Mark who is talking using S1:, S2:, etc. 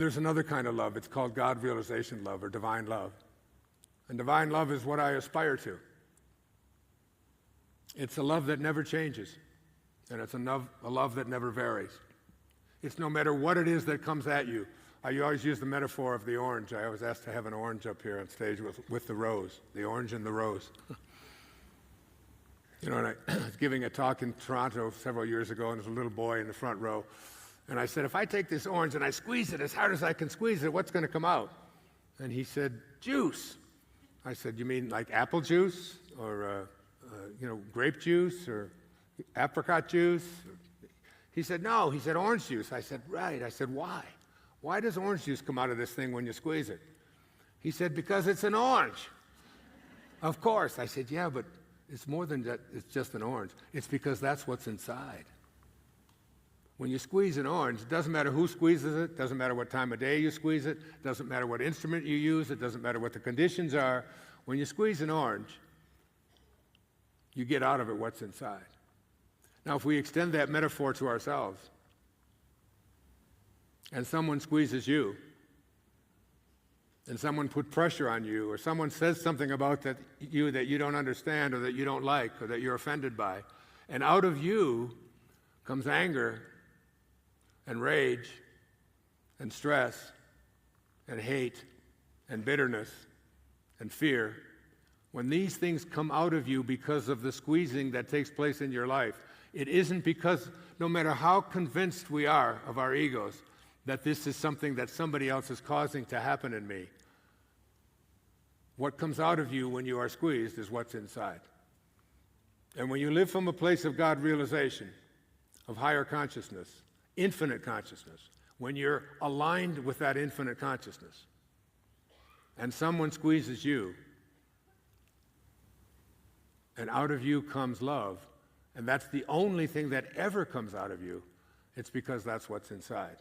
S1: There's another kind of love. It's called God realization love or divine love. And divine love is what I aspire to. It's a love that never changes. And it's a love that never varies. It's no matter what it is that comes at you. I always use the metaphor of the orange. I always ask to have an orange up here on stage with the rose, the orange and the rose. You know, and I was giving a talk in Toronto several years ago, and there's a little boy in the front row. And I said, if I take this orange and I squeeze it as hard as I can squeeze it, what's going to come out? And he said, juice. I said, you mean like apple juice or, grape juice or apricot juice? He said, no. He said, orange juice. I said, right. I said, why? Why does orange juice come out of this thing when you squeeze it? He said, because it's an orange. Of course. I said, yeah, but it's more than that. It's just an orange. It's because that's what's inside. When you squeeze an orange, it doesn't matter who squeezes it, doesn't matter what time of day you squeeze it, doesn't matter what instrument you use, it doesn't matter what the conditions are. When you squeeze an orange, you get out of it what's inside. Now, if we extend that metaphor to ourselves, and someone squeezes you, and someone put pressure on you, or someone says something about you that you don't understand, or that you don't like, or that you're offended by, and out of you comes anger, and rage, and stress, and hate, and bitterness, and fear, when these things come out of you because of the squeezing that takes place in your life, it isn't because, no matter how convinced we are of our egos, that this is something that somebody else is causing to happen in me. What comes out of you when you are squeezed is what's inside. And when you live from a place of God realization, of higher consciousness, infinite consciousness, when you're aligned with that infinite consciousness, and someone squeezes you, and out of you comes love, and that's the only thing that ever comes out of you, it's because that's what's inside.